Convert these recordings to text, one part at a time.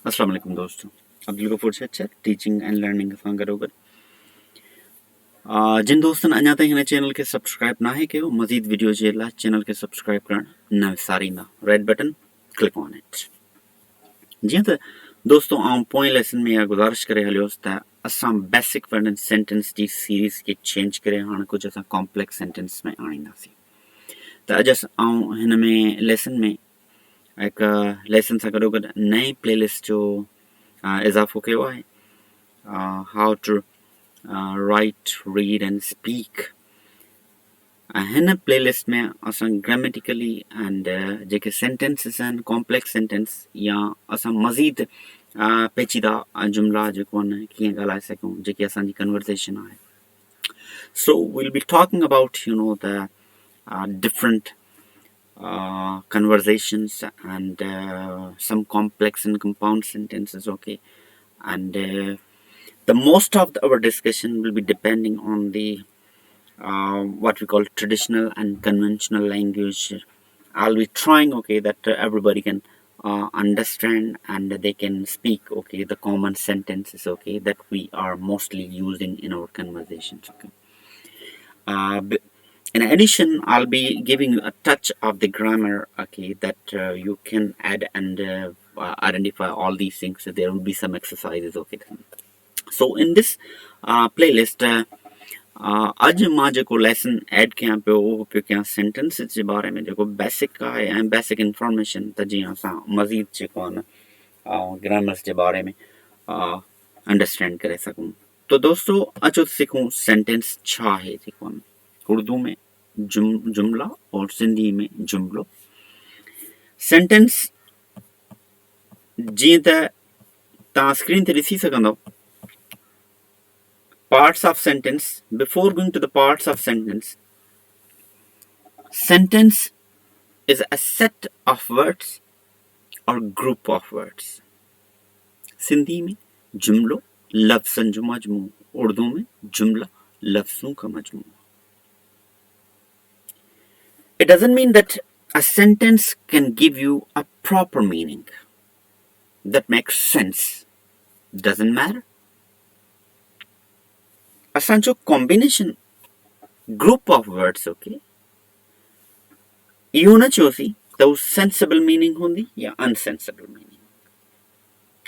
अस्सलाम वालेकुम दोस्तों, अब्दुल गफूर छे टीचिंग एंड लर्निंग सां गॾोगॾु जिन दोस्तनि अञा ताईं हिन चैनल खे सब्सक्राइब नाहे कयो, मज़ीद वीडियो जे लाइ चैनल खे सब्सक्राइब करणु न विसारींदा। Red button click on it. जीअं त दोस्तों आउं पोएं लेसन में इहा गुज़ारिश करे हलियोसि त असां बेसिक वर्ड सेंटेंस जी सीरीज़ खे चेंज करे हाणे कुझु असां कॉम्प्लेक्स सेंटेंस में आणींदासीं। त अॼु आउं हिन में लेसन में हिकु लेसन सां गॾोगॾु नई प्लेलिस्ट जो इज़ाफ़ो कयो आहे। How to write read and speak. हिन प्लेलिस्ट में असां ग्रामेटिकली एंड जेके सेंटेंसिस आहिनि कॉम्प्लेक्स सेंटेंस या असां मज़ीद पेचीदा जुमला जेको आहिनि कीअं ॻाल्हाए सघूं, जेकी असांजी कन्वर्सेशन आहे। So will be talking about the different conversations and some complex and compound sentences, okay, and the most of our discussion will be depending on the what we call traditional and conventional language. I'll be trying, okay, that everybody can understand and they can speak, okay, the common sentences, okay, that we are mostly using in our conversations, okay. In addition, I'll be giving you a touch of the grammar, okay, that you can add and identify all these things. So there will be some exercises, okay. So in this playlist, अॼु मां जेको lesson add कयां पियो उहो पियो कयां sentences जे बारे में, जेको बेसिक आहे ऐं बेसिक इंफॉर्मेशन, त जीअं असां मज़ीद जेको आहे न ग्रामर्स जे बारे में अंडरस्टैंड करे सघूं। तो दोस्तों अचो सीखूं सेंटेंस छा आहे जेको आहे उर्दू में जुमला और सिंधी में जुमलो। सेंटेंस जीअं त तव्हां स्क्रीन ते ॾिसी सघंदव, parts of sentence. Before going to the parts of sentence is a set of words or group of words. Sindhi में जुमलो लफ्ज़न जो मजमू, उर्दू में जुमला लफ्ज़ों का मजमू। It doesn't mean that a sentence can give you a proper meaning that makes sense. Doesn't matter. असांजो combination group of words, okay, इहो न चयोसीं त उहो sensible meaning हूंदी या unsensible meaning.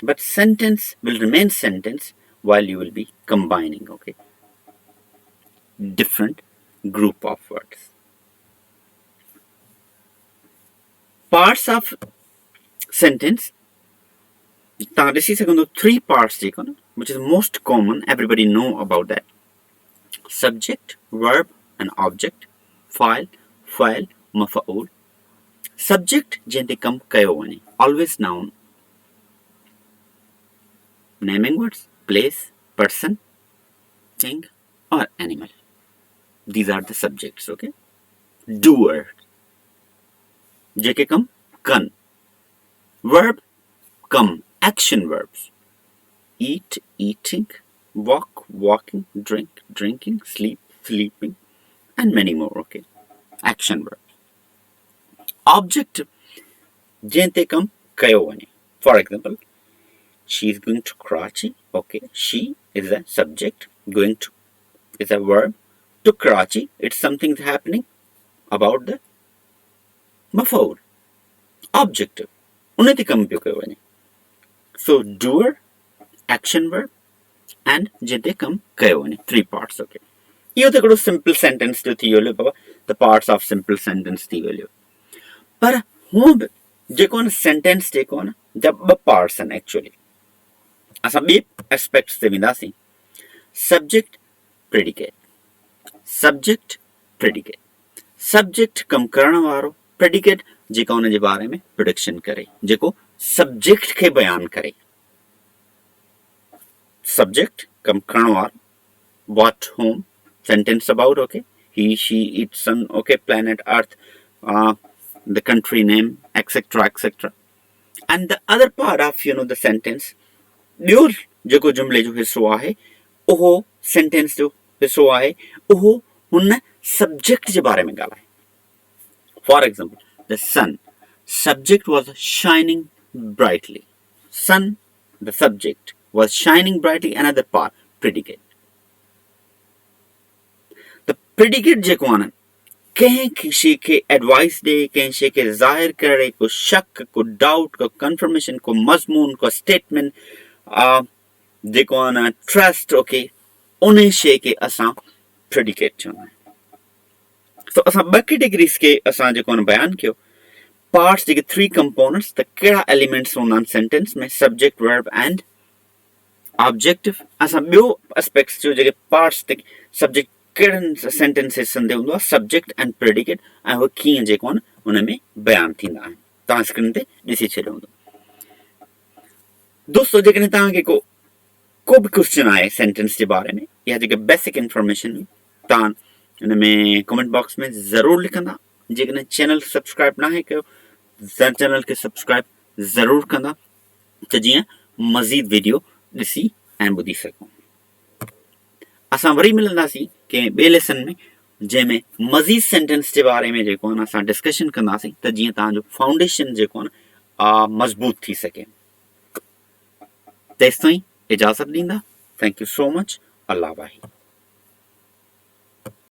But sentence will remain sentence while you will be combining, okay, different group of words. Parts of sentence, तव्हां ॾिसी सघंदो 3 parts जेको न, which is most common, everybody know about that. Subject, verb and object, file, maf'ul. Subject जंहिं ते कमु कयो वञे, always noun. Naming words, place, person, thing or animal. These are the subjects, okay. Doer, जेके कम कन. Verb, come, action verbs. Eat, eating, walk, walking, drink, drinking, sleep, sleeping, and many more, okay. Action verbs. Object, jente kam kayo wani. For example, she is going to Karachi, okay. She is a subject, going to is a verb. To Karachi, it's something happening about the maf'ul. Objective, unati kam pyo kayo wani. So doer, action verb and jete kam kayo wani. 3 parts, okay. Iho त हिकिड़ो simple sentence जो थी वियो बाबा, the parts of simple sentence थी वियो। पर हूअं बि जेको न sentence जेको न जा 2 parts आहिनि actually। असां ॿिए aspects ते वेंदासीं। Subject, predicate. Subject, predicate. Subject कम करण वारो, predicate जेका उन जे बारे में प्रोडक्शन करे, जेको सब्जेक्ट खे बयान करे। Subject कम करण वारो, what, whom, sentence about, okay, he, she, it, son, okay, planet Earth, the country name, etc, etc. And the other part of the sentence, ॿियो जेको जुमले जो हिस्सो आहे उहो सेंटेंस जो हिस्सो आहे, उहो हुन सब्जेक्ट जे बारे में ॻाल्हाए। For example, the sun, subject was shining brightly. Sun the subject was shining brightly, another part, predicate. The predicate जेको आहे न कंहिं शइ खे एडवाइस ॾे, कंहिं शइ खे ज़ाहिर करे, को शक, को डाउट, को कंफर्मेशन, को मज़मून, को स्टेटमेंट, जेको आहे न ट्रस्ट, ओके, उन शइ खे असां प्रेडिकेट चवंदा आहियूं। तो असां ॿ कैटेगरीज़ खे असां जेको आहे बयानु कयो, पार्ट्स जेके 3 कंपोनेंट्स, त कहिड़ा एलिमेंट्स हूंदा आहिनि सेंटेंस में, सब्जेक्ट, वर्ब एंड ऑब्जेक्टिव। असां ॿियो एस्पेक्ट्स जो जेके पार्ट्स ते सब्जेक्ट कहिड़नि सेंटेंसिस ते हूंदो आहे, सब्जेक्ट एंड प्रेडिकेट, ऐं उहे कीअं जेको आहे उन में बयानु थींदा आहिनि, तव्हां स्क्रीन ते ॾिसी छॾियो हूंदो। दोस्तो जेकॾहिं तव्हांखे को बि क्वेश्चन आहे सेंटेंस जे बारे में या जेके बेसिक इंफॉर्मेशन हुई, तव्हां हिन में कमेंट बॉक्स में ज़रूरु लिखंदा। जेकॾहिं चैनल सब्सक्राइब न आहे कयो, चैनल खे सब्सक्राइब ज़रूरु कंदा, त जीअं मज़ीद वीडियो ॾिसी ऐं ॿुधी सघूं। असां वरी मिलंदासीं कंहिं ॿिए लेसन में, जंहिंमें मज़ीद सेंटेंस जे बारे में जेको आहे न असां डिस्कशन कंदासीं, त जीअं तव्हांजो फाउंडेशन जेको आहे न मज़बूत थी सघे। तेसिताईं इजाज़त ॾींदा। Thank you so much. अल्लाह भाई।